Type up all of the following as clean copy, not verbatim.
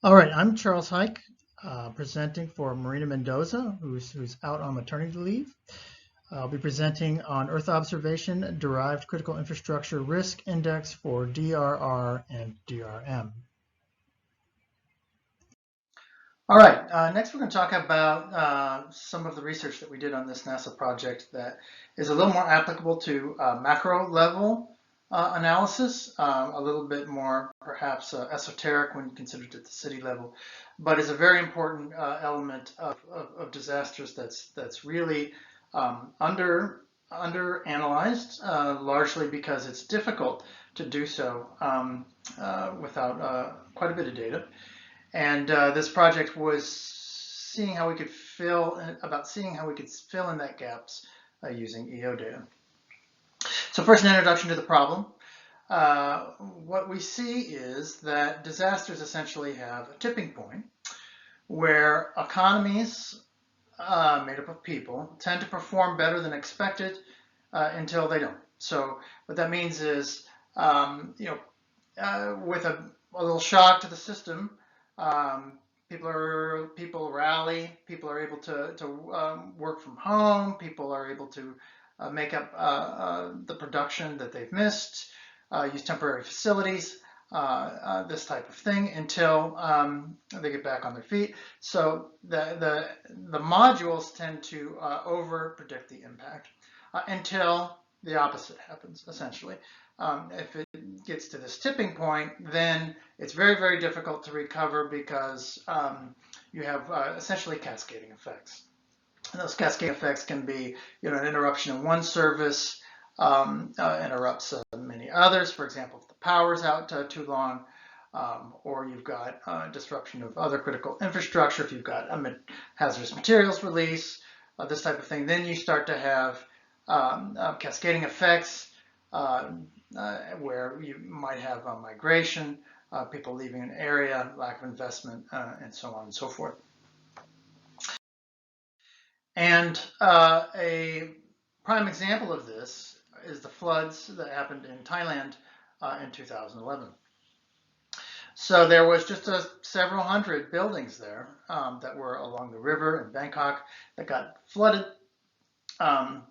All right, I'm Charles Hike, presenting for Marina Mendoza, who's out on maternity leave. I'll be presenting on Earth observation derived critical infrastructure risk index for DRR and DRM. All right, next we're going to talk about some of the research that we did on this NASA project that is a little more applicable to macro level analysis, a little bit more perhaps esoteric when considered at the city level, but is a very important element of disasters that's really under analyzed, largely because it's difficult to do so without quite a bit of data. And this project was seeing how we could fill in that gaps using EO data. So first, an introduction to the problem. What we see is that disasters essentially have a tipping point where economies made up of people tend to perform better than expected until they don't. So what that means is, with a little shock to the system, people rally. People are able to work from home. People are able to make up the production that they've missed. Use temporary facilities. This type of thing until they get back on their feet. So the modules tend to over predict the impact until the opposite happens, essentially. If it gets to this tipping point, then it's very, very difficult to recover because you have essentially cascading effects. And those cascading effects can be, an interruption in one service interrupts many others. For example, if the power's out too long, or you've got disruption of other critical infrastructure, if you've got hazardous materials release, this type of thing, then you start to have cascading effects where you might have migration, people leaving an area, lack of investment, and so on and so forth. And a prime example of this is the floods that happened in Thailand in 2011. So there was just several hundred buildings there that were along the river in Bangkok that got flooded. And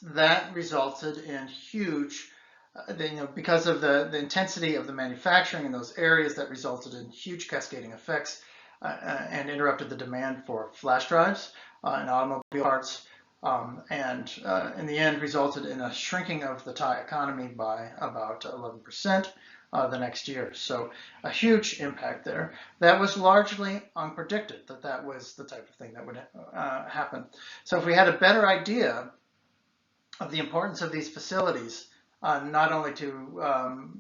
that resulted in huge, because of the intensity of the manufacturing in those areas, that resulted in huge cascading effects and interrupted the demand for flash drives and automobile parts. And in the end resulted in a shrinking of the Thai economy by about 11% the next year. So a huge impact there. That was largely unpredicted, that was the type of thing that would happen. So if we had a better idea of the importance of these facilities, not only to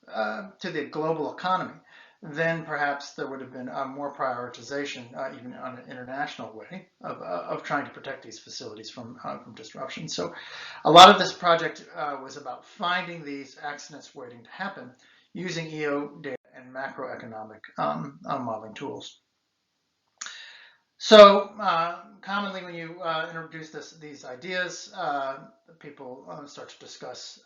the global economy, then perhaps there would have been more prioritization, even on an international way, of trying to protect these facilities from disruption. So a lot of this project was about finding these accidents waiting to happen using EO data and macroeconomic modeling tools. So commonly when you introduce these ideas, people start to discuss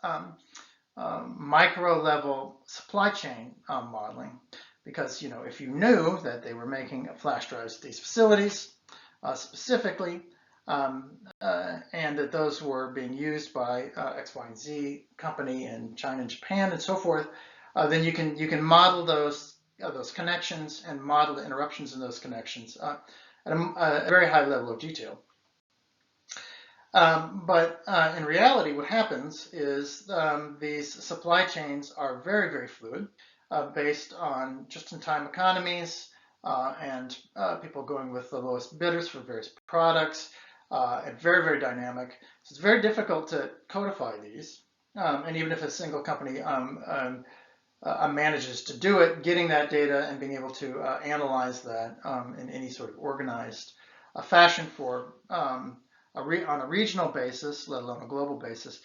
micro level supply chain modeling, because if you knew that they were making flash drives at these facilities specifically, and that those were being used by X, Y, and Z company in China and Japan and so forth, then you can model those connections and model the interruptions in those connections at a very high level of detail. But in reality, what happens is these supply chains are very, very fluid, based on just-in-time economies and people going with the lowest bidders for various products, and very, very dynamic. So it's very difficult to codify these. And even if a single company manages to do it, getting that data and being able to analyze that in any sort of organized fashion on a regional basis, let alone a global basis,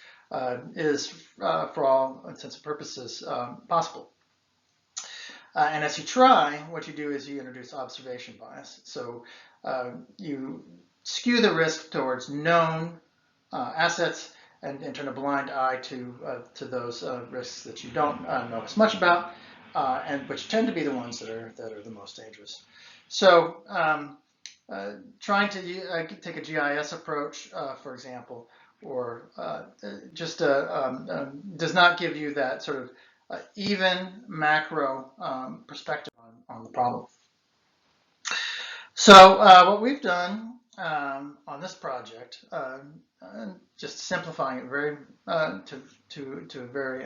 is for all intents and purposes possible. And as you try, what you do is you introduce observation bias. So you skew the risk towards known assets and turn a blind eye to those risks that you don't know as much about. and which tend to be the ones that are the most dangerous. So trying to take a GIS approach, for example, or just does not give you that sort of even macro perspective on the problem. So what we've done on this project, just simplifying it very to a very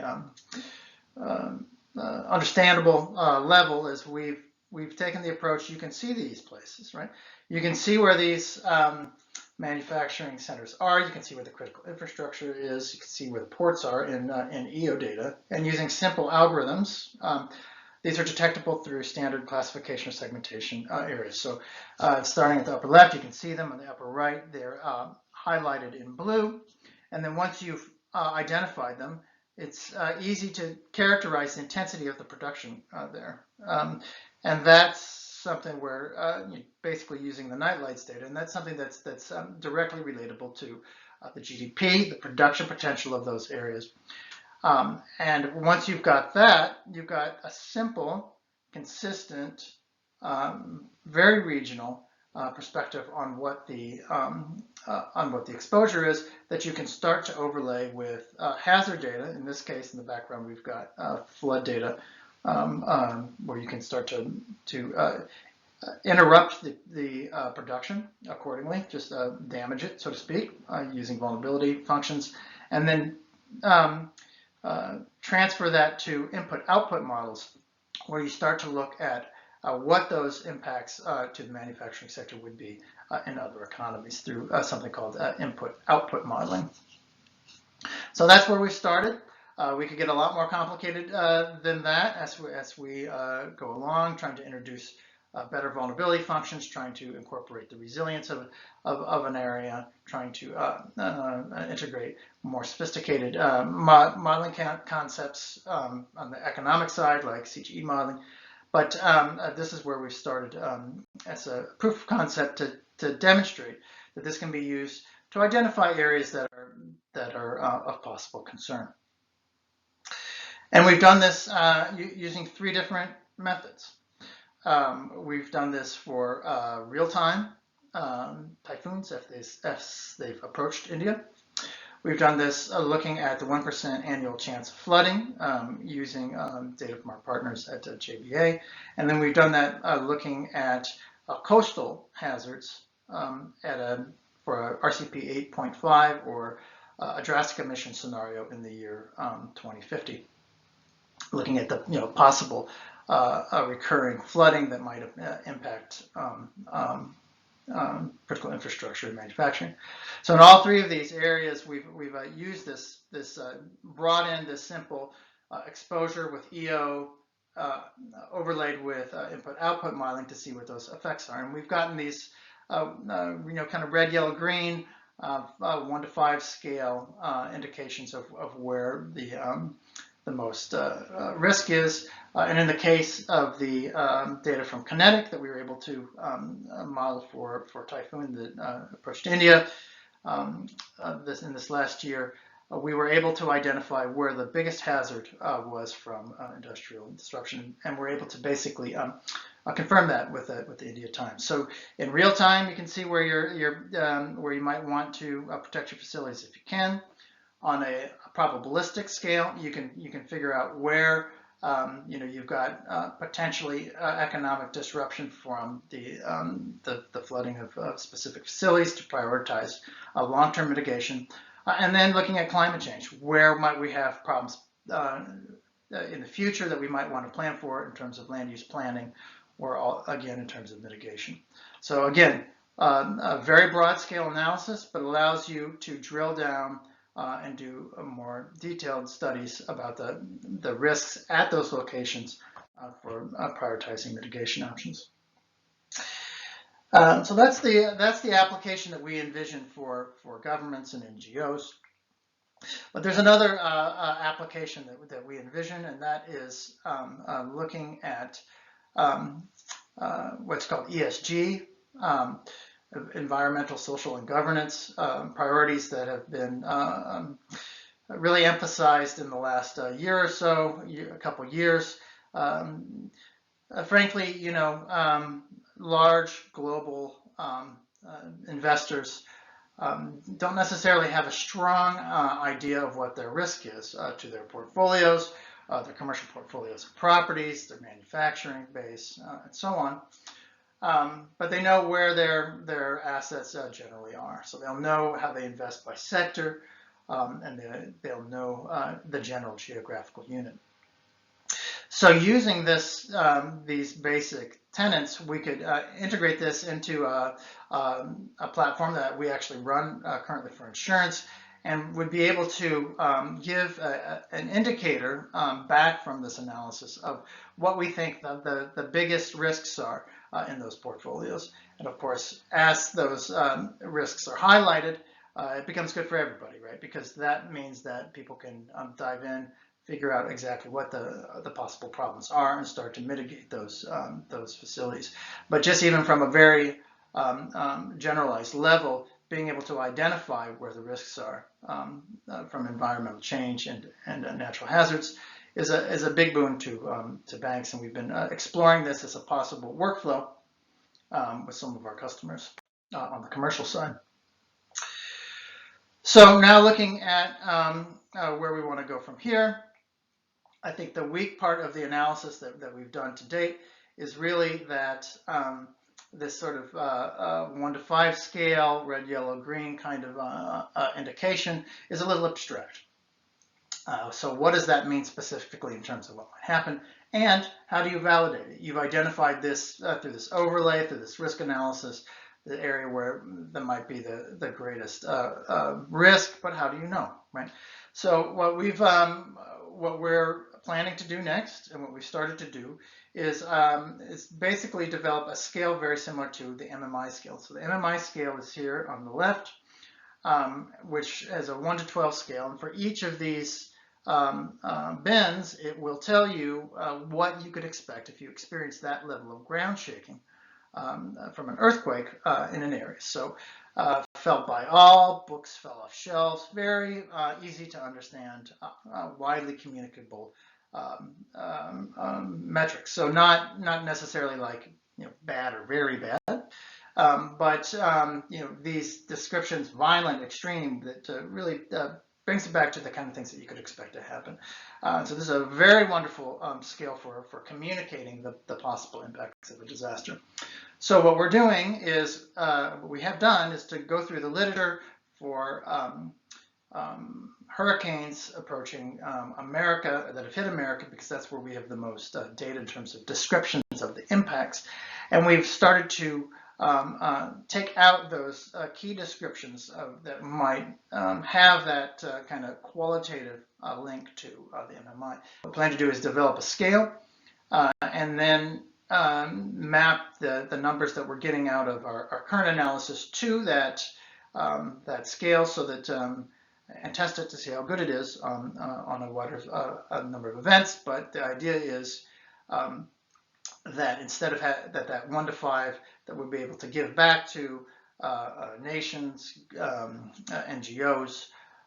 understandable level, is we've taken the approach. You can see these places, right? You can see where these manufacturing centers are. You can see where the critical infrastructure is. You can see where the ports are in EO data. And using simple algorithms, these are detectable through standard classification or segmentation areas. So starting at the upper left, you can see them. On the upper right, they're highlighted in blue. And then once you've identified them, it's easy to characterize the intensity of the production there. And that's something where you're basically using the nightlights data, and that's something that's directly relatable to the GDP, the production potential of those areas. And once you've got that, you've got a simple, consistent, very regional perspective on what the exposure is, that you can start to overlay with hazard data. In this case, in the background, we've got flood data, where you can start to interrupt the production accordingly, just damage it, so to speak, using vulnerability functions, and then transfer that to input-output models, where you start to look at what those impacts to the manufacturing sector would be in other economies through something called input-output modeling. So that's where we started. We could get a lot more complicated than that as we go along, trying to introduce better vulnerability functions, trying to incorporate the resilience of an area, trying to integrate more sophisticated modeling concepts on the economic side, like CGE modeling. But this is where we started as a proof of concept to demonstrate that this can be used to identify areas that are of possible concern. And we've done this using 3 different methods. We've done this for real-time typhoons if they've approached India. We've done this looking at the 1% annual chance of flooding using data from our partners at JBA. And then we've done that looking at coastal hazards for a RCP 8.5 or a drastic emission scenario in the year 2050, looking at the possible recurring flooding that might impact critical infrastructure and manufacturing. So in all 3 of these areas, we've used this brought in this simple exposure with EO overlaid with input-output modeling to see what those effects are. And we've gotten these kind of red, yellow, green 1 to 5 scale indications of where the most risk is. And in the case of the data from Kinetic that we were able to model for typhoon that approached India in this last year, we were able to identify where the biggest hazard was from industrial disruption, and we're able to basically confirm that with the India Times. So in real time, you can see where where you might want to protect your facilities if you can. On a probabilistic scale, you can figure out where you've got potentially economic disruption from the flooding of specific facilities to prioritize long-term mitigation. And then looking at climate change, where might we have problems in the future that we might want to plan for in terms of land use planning, or again in terms of mitigation. So again, a very broad scale analysis, but allows you to drill down and do more detailed studies about the risks at those locations for prioritizing mitigation options. So that's the application that we envision for governments and NGOs. But there's another application that we envision, and that is looking at what's called ESG, environmental, social, and governance priorities that have been really emphasized in the last year or so, a couple years. frankly, large global investors don't necessarily have a strong idea of what their risk is to their portfolios, their commercial portfolios of properties, their manufacturing base, and so on. But they know where their assets generally are. So they'll know how they invest by sector, and they'll know the general geographical unit. So using these basic tenets, we could integrate this into a platform that we actually run currently for insurance, and would be able to give an indicator back from this analysis of what we think the biggest risks are in those portfolios. And of course, as those risks are highlighted, it becomes good for everybody, right? Because that means that people can dive in, figure out exactly what the possible problems are, and start to mitigate those facilities. But just even from a very generalized level, being able to identify where the risks are from environmental change and natural hazards is a big boon to banks, and we've been exploring this as a possible workflow with some of our customers on the commercial side. So now looking at where we want to go from here, I think the weak part of the analysis that we've done to date is really that this sort of 1 to 5 scale, red, yellow, green kind of indication is a little abstract. So what does that mean specifically in terms of what might happen, and how do you validate it? You've identified this through this overlay, through this risk analysis, the area where there might be the greatest risk, but how do you know, right? So what we're planning to do next, and what we've started to do, is basically develop a scale very similar to the MMI scale. So the MMI scale is here on the left, which has a 1 to 12 scale, and for each of these bins, it will tell you what you could expect if you experience that level of ground shaking from an earthquake in an area. So felt by all, books fell off shelves, very easy to understand, widely communicable metrics. So not necessarily like bad or very bad, but these descriptions, violent, extreme, that really brings it back to the kind of things that you could expect to happen. So this is a very wonderful scale for communicating the possible impacts of a disaster. So what we're doing is, what we have done is to go through the literature for hurricanes approaching America, that have hit America, because that's where we have the most data in terms of descriptions of the impacts. And we've started to take out those key descriptions that might have that kind of qualitative link to the MMI. What we plan to do is develop a scale and then map the numbers that we're getting out of our current analysis to that scale, so that and test it to see how good it is on a wider number of events. But the idea is that instead of that 1 to 5 that we'll be able to give back to nations, NGOs,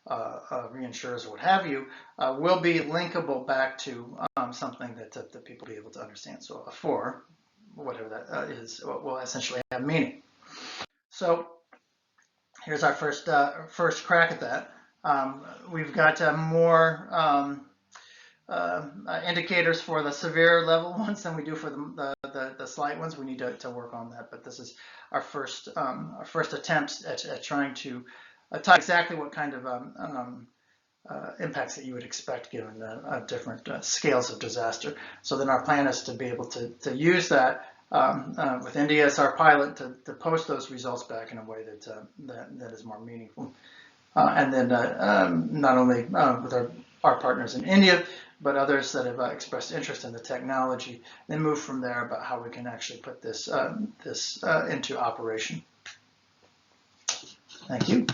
reinsurers, or what have you, will be linkable back to something that people will be able to understand. So a 4, whatever that is, will essentially have meaning. So here's our first crack at that. We've got more indicators for the severe level ones than we do for the slight ones. We need to work on that, but this is our first attempts at trying to tie exactly what kind of impacts that you would expect given the different scales of disaster. So then our plan is to be able to use that with India as our pilot to post those results back in a way that is more meaningful. And then not only with our partners in India, but others that have expressed interest in the technology, then move from there about how we can actually put this into operation. Thank you.